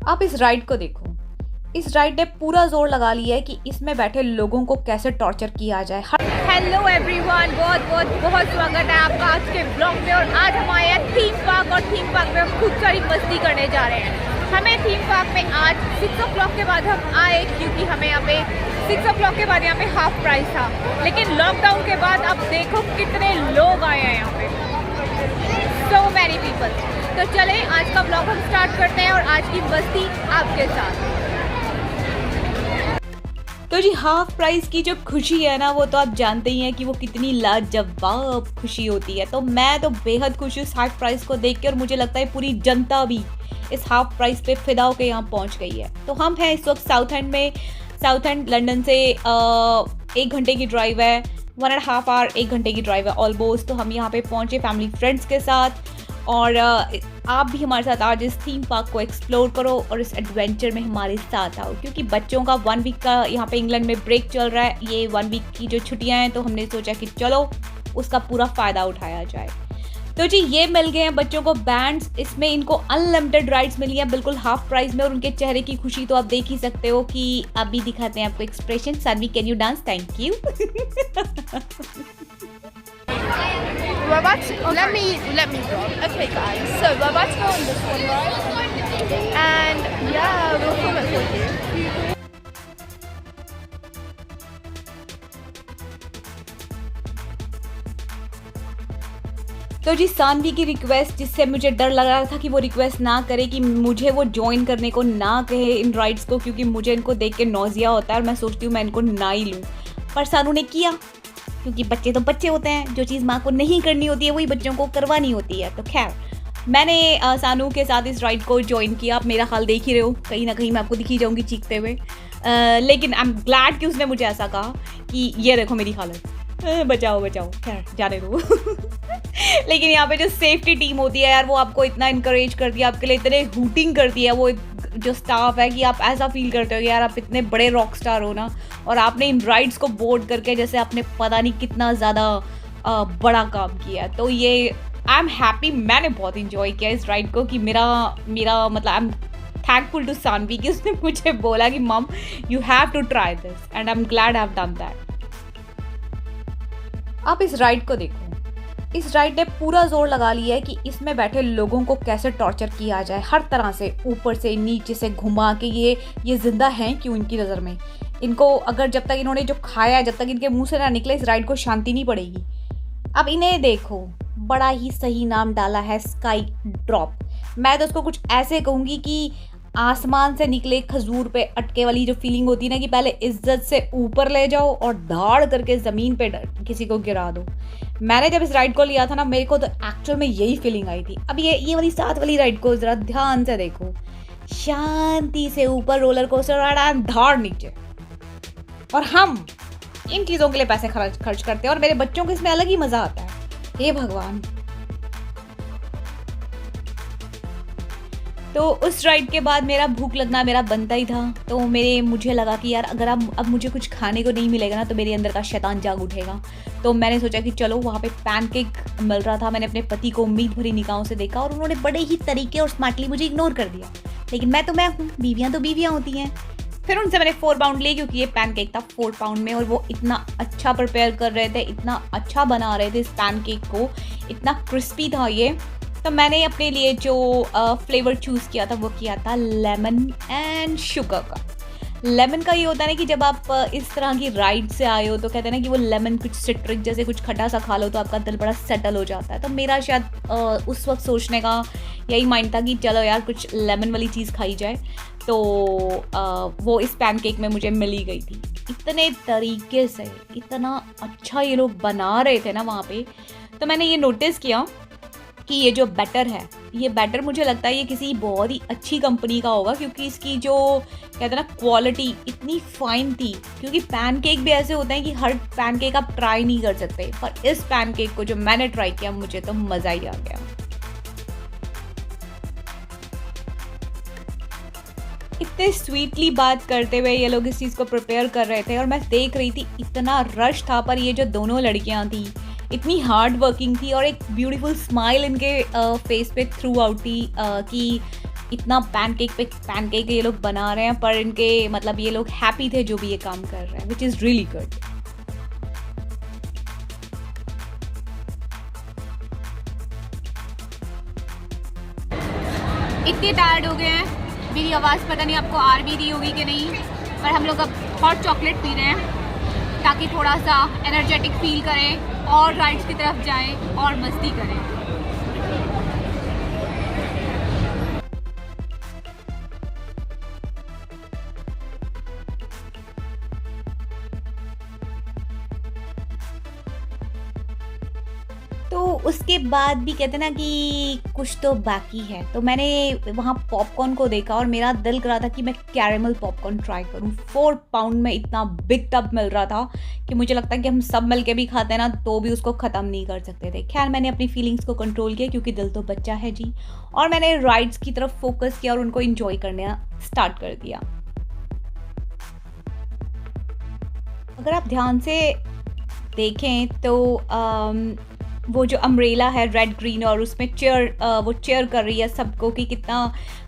आप इस राइड को देखो। इस राइड ने पूरा जोर लगा लिया है कि इसमें बैठे लोगों को कैसे टॉर्चर किया जाए। हेलो एवरीवन, बहुत बहुत बहुत स्वागत है आपका आज के ब्लॉग में। और आज हम आए हैं थीम पार्क और थीम पार्क में हम खूब सारी मस्ती करने जा रहे हैं। हमें थीम पार्क में आज 6 o'clock के बाद हम आए क्योंकि हमें यहाँ पे 6 o'clock के बाद यहाँ पे हाफ प्राइस था। लेकिन लॉकडाउन के बाद अब देखो कितने लोग आए हैं यहाँ पे, सो मैनी पीपल। तो चले आज का ब्लॉग हम स्टार्ट करते हैं और आज की मस्ती आपके साथ। तो जी हाफ प्राइस की जो खुशी है ना, वो तो आप जानते ही हैं कि वो कितनी लाजवाब खुशी होती है। तो मैं तो बेहद खुश हूँ हाफ प्राइस को देख के, और मुझे लगता है पूरी जनता भी इस हाफ प्राइस पे फिदा होकर यहाँ पहुँच गई है। तो हम हैं इस वक्त साउथ एंड में। साउथ एंड लंदन से 1 घंटे की ड्राइव है, 1.5 hour 1 घंटे की ड्राइव है ऑलमोस्ट। तो हम यहाँ पे पहुँचे फैमिली फ्रेंड्स के साथ, और आप भी हमारे साथ आज इस थीम पार्क को एक्सप्लोर करो और इस एडवेंचर में हमारे साथ आओ। क्योंकि बच्चों का 1 वीक का यहाँ पे इंग्लैंड में ब्रेक चल रहा है, ये 1 वीक की जो छुट्टियाँ हैं, तो हमने सोचा कि चलो उसका पूरा फ़ायदा उठाया जाए। तो जी ये मिल गए हैं बच्चों को बैंड्स, इसमें इनको अनलिमिटेड राइड्स मिली हैं बिल्कुल हाफ प्राइस में, और उनके चेहरे की खुशी तो आप देख ही सकते हो कि अभी दिखाते हैं आपको expression. Saanvi can you dance? Thank you. We're about to, let me vlog. Okay guys, so we're about to go on this one ride, and yeah, we'll film it for you. तो जी सानवी की रिक्वेस्ट, जिससे मुझे डर लग रहा था कि वो रिक्वेस्ट ना करे, कि मुझे वो ज्वाइन करने को ना कहे इन राइड्स को, क्योंकि मुझे इनको देख के नौजिया होता है और मैं सोचती हूँ मैं इनको ना ही लूँ। पर सानू ने किया, क्योंकि बच्चे तो बच्चे होते हैं, जो चीज़ माँ को नहीं करनी होती है वही बच्चों को करवानी होती है। तो खैर मैंने सानू के साथ इस राइड को ज्वाइन किया। आप मेरा हाल देख ही रहे हो, कहीं ना कहीं मैं आपको दिखी जाऊँगी चीखते हुए। लेकिन आई एम ग्लैड कि उसने मुझे ऐसा कहा कि ये देखो मेरी हालत, बचाओ बचाओ। खैर जाने दो। लेकिन यहाँ पे जो सेफ्टी टीम होती है यार, वो आपको इतना इनकरेज करती है, आपके लिए इतने हूटिंग करती है वो जो स्टाफ है, कि आप ऐसा फील करते हो कि यार आप इतने बड़े रॉक स्टार हो ना, और आपने इन राइड्स को बोर्ड करके जैसे आपने पता नहीं कितना ज़्यादा बड़ा काम किया। तो ये आई एम हैप्पी, मैंने बहुत इंजॉय किया इस राइड को। कि मेरा मतलब I am thankful to Saanvi कि उसने मुझे बोला कि mum you have to try this, and I am glad I have done that. आप इस राइड को देखो। इस राइड ने पूरा जोर लगा लिया है कि इसमें बैठे लोगों को कैसे टॉर्चर किया जाए, हर तरह से, ऊपर से नीचे से घुमा के। ये जिंदा हैं क्यों इनकी नज़र में? इनको अगर जब तक इन्होंने जो खाया, जब तक इनके मुंह से ना निकले, इस राइड को शांति नहीं पड़ेगी। अब इन्हें देखो, बड़ा ही सही नाम डाला है स्काई ड्रॉप। मैं तो उसको कुछ ऐसे कहूँगी कि आसमान से निकले खजूर पे अटके वाली जो फीलिंग होती है ना, कि पहले इज्जत से ऊपर ले जाओ और धाड़ करके ज़मीन पे किसी को गिरा दो। मैंने जब इस राइड को लिया था ना, मेरे को तो एक्चुअल में यही फीलिंग आई थी। अब ये वाली 7 वाली राइड को ज़रा ध्यान से देखो, शांति से ऊपर रोलर कोस्टर, धाड़ नीचे। और हम इन चीज़ों के लिए पैसे खर्च करते हैं, और मेरे बच्चों को इसमें अलग ही मज़ा आता है। हे भगवान। तो उस राइड के बाद मेरा भूख लगना मेरा बनता ही था। तो मुझे लगा कि यार अगर अब मुझे कुछ खाने को नहीं मिलेगा ना, तो मेरे अंदर का शैतान जाग उठेगा। तो मैंने सोचा कि चलो, वहाँ पे पैनकेक मिल रहा था। मैंने अपने पति को उम्मीद भरी निगाहों से देखा, और उन्होंने बड़े ही तरीके और स्मार्टली मुझे इग्नोर कर दिया। लेकिन मैं हूँ, बीवियाँ तो बीवियाँ होती हैं। फिर उनसे मैंने 4 pound लिए, क्योंकि ये पैनकेक था 4 pound में, और वो इतना अच्छा प्रिपेयर कर रहे थे, इतना अच्छा बना रहे थे इस पैनकेक को, इतना क्रिस्पी था ये। तो मैंने अपने लिए जो फ्लेवर चूज़ किया था, वो किया था लेमन एंड शुगर का। लेमन का ये होता है ना कि जब आप इस तरह की राइड से आए हो, तो कहते हैं ना कि वो लेमन कुछ सिट्रिक जैसे कुछ खट्टा सा खा लो तो आपका दिल बड़ा सेटल हो जाता है। तो मेरा शायद उस वक्त सोचने का यही माइंड था कि चलो यार कुछ लेमन वाली चीज़ खाई जाए। तो वो इस पैनकेक में मुझे मिल ही गई थी। इतने तरीके से, इतना अच्छा ये लोग बना रहे थे ना वहाँ पे। तो मैंने ये नोटिस किया कि ये जो बैटर है, ये बैटर मुझे लगता है ये किसी बहुत ही अच्छी कंपनी का होगा, क्योंकि इसकी जो कहते हैं ना क्वालिटी इतनी फाइन थी। क्योंकि पैनकेक भी ऐसे होते हैं कि हर पैनकेक आप ट्राई नहीं कर सकते, पर इस पैनकेक को जो मैंने ट्राई किया, मुझे तो मज़ा ही आ गया। इतने स्वीटली बात करते हुए ये लोग इस चीज़ को प्रिपेयर कर रहे थे, और मैं देख रही थी इतना रश था। पर ये जो दोनों लड़कियां थी इतनी हार्ड वर्किंग थी, और एक ब्यूटीफुल स्माइल इनके फेस पे थ्रू आउट थी कि इतना पैनकेक पे पैनकेक ये लोग बना रहे हैं, पर इनके मतलब ये लोग हैप्पी थे जो भी ये काम कर रहे हैं, विच इज़ रियली गुड। इतने टायर्ड हो गए हैं, मेरी आवाज़ पता नहीं आपको आ भी रही होगी कि नहीं, पर हम लोग अब हॉट चॉकलेट पी रहे हैं ताकि थोड़ा सा एनर्जेटिक फील करें और राइड्स की तरफ जाएं और मस्ती करें। तो उसके बाद भी कहते ना कि कुछ तो बाकी है, तो मैंने वहाँ पॉपकॉर्न को देखा और मेरा दिल कर रहा था कि मैं कैरेमल पॉपकॉर्न ट्राई करूँ। 4 पाउंड में इतना बिग टब मिल रहा था कि मुझे लगता है कि हम सब मिल के भी खाते हैं ना तो भी उसको ख़त्म नहीं कर सकते थे। खैर मैंने अपनी फीलिंग्स को कंट्रोल किया क्योंकि दिल तो बच्चा है जी, और मैंने राइड्स की तरफ फोकस किया और उनको इंजॉय करना स्टार्ट कर दिया। अगर आप ध्यान से देखें तो वो जो अम्ब्रेला है रेड ग्रीन और उसमें वो चेयर कर रही है सबको कि कितना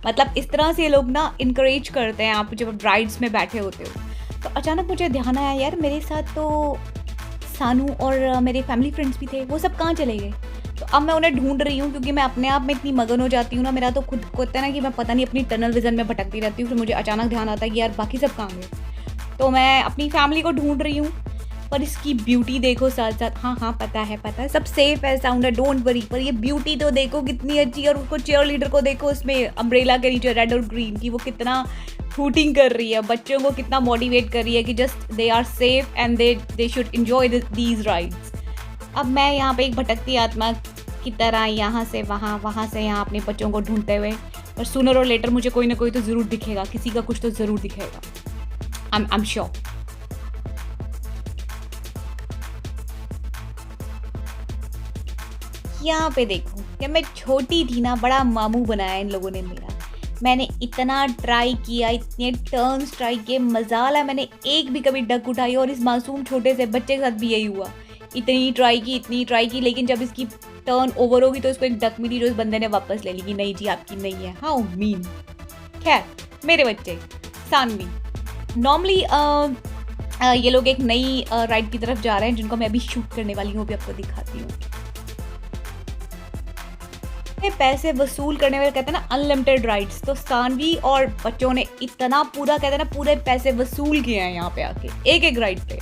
मतलब इस तरह से ये लोग ना इनकरेज करते हैं आप जब राइड्स में बैठे होते हो। तो अचानक मुझे ध्यान आया यार मेरे साथ तो सानू और मेरे फैमिली फ्रेंड्स भी थे, वो सब कहाँ चले गए। तो अब मैं उन्हें ढूंढ रही हूँ क्योंकि मैं अपने आप में इतनी मगन हो जाती हूँ ना, मेरा तो खुद को होता है ना कि मैं पता नहीं अपनी टनल विजन में भटकती रहती हूँ। फिर मुझे अचानक ध्यान आता है कि यार बाकी सब कहाँ गए। तो मैं अपनी फैमिली को ढूंढ रही हूँ, पर इसकी ब्यूटी देखो साथ साथ। हाँ पता है सब सेफ है, साउंड है, डोंट वरी, पर ये ब्यूटी तो देखो कितनी अच्छी। और उसको चेयर लीडर को देखो उसमें अम्ब्रेला के नीचे रेड और ग्रीन की, वो कितना हूटिंग कर रही है, बच्चों को कितना मोटिवेट कर रही है कि just they are safe and they should enjoy these rides. अब मैं यहाँ पे एक भटकती आत्मा की तरह यहाँ से वहाँ से यहाँ अपने बच्चों को ढूंढते हुए, और सूनर और लेटर मुझे कोई ना कोई तो ज़रूर दिखेगा, किसी का कुछ तो ज़रूर दिखेगा, आई एम श्योर। यहाँ पे देखो कि मैं छोटी थी ना, बड़ा मामू बनाया इन लोगों ने मेरा। मैंने इतना ट्राई किया, इतने टर्न्स ट्राई किए, मजा आया। मैंने एक भी कभी डक उठाई, और इस मासूम छोटे से बच्चे के साथ भी यही हुआ। इतनी ट्राई की, लेकिन जब इसकी टर्न ओवर होगी तो इसको एक डक मिली जो इस बंदे ने वापस ले ली कि नहीं जी आपकी नहीं है। How mean. खैर मेरे बच्चे सानवी नॉर्मली ये लोग एक नई राइड की तरफ जा रहे हैं जिनको मैं अभी शूट करने वाली हूँ, अभी आपको दिखाती हूँ। पैसे वसूल करने वाले कहते हैं ना अनलिमिटेड राइड्स, तो सानवी और बच्चों ने इतना पूरा कहते हैं ना पूरे पैसे वसूल किए हैं यहाँ पे आके एक राइड पे।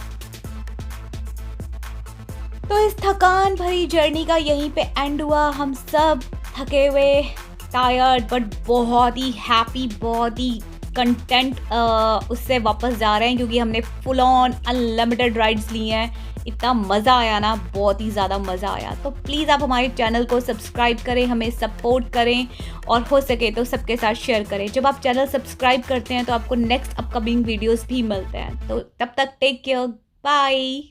तो इस थकान भरी जर्नी का यहीं पे एंड हुआ। हम सब थके हुए, टायर्ड, बट बहुत ही हैप्पी, बहुत ही कंटेंट उससे वापस जा रहे हैं क्योंकि हमने फुल ऑन अनलिमिटेड राइड्स ली हैं। इतना मज़ा आया ना, बहुत ही ज़्यादा मज़ा आया। तो प्लीज़ आप हमारे चैनल को सब्सक्राइब करें, हमें सपोर्ट करें, और हो सके तो सबके साथ शेयर करें। जब आप चैनल सब्सक्राइब करते हैं तो आपको नेक्स्ट अपकमिंग वीडियोस भी मिलते हैं। तो तब तक टेक केयर, बाय।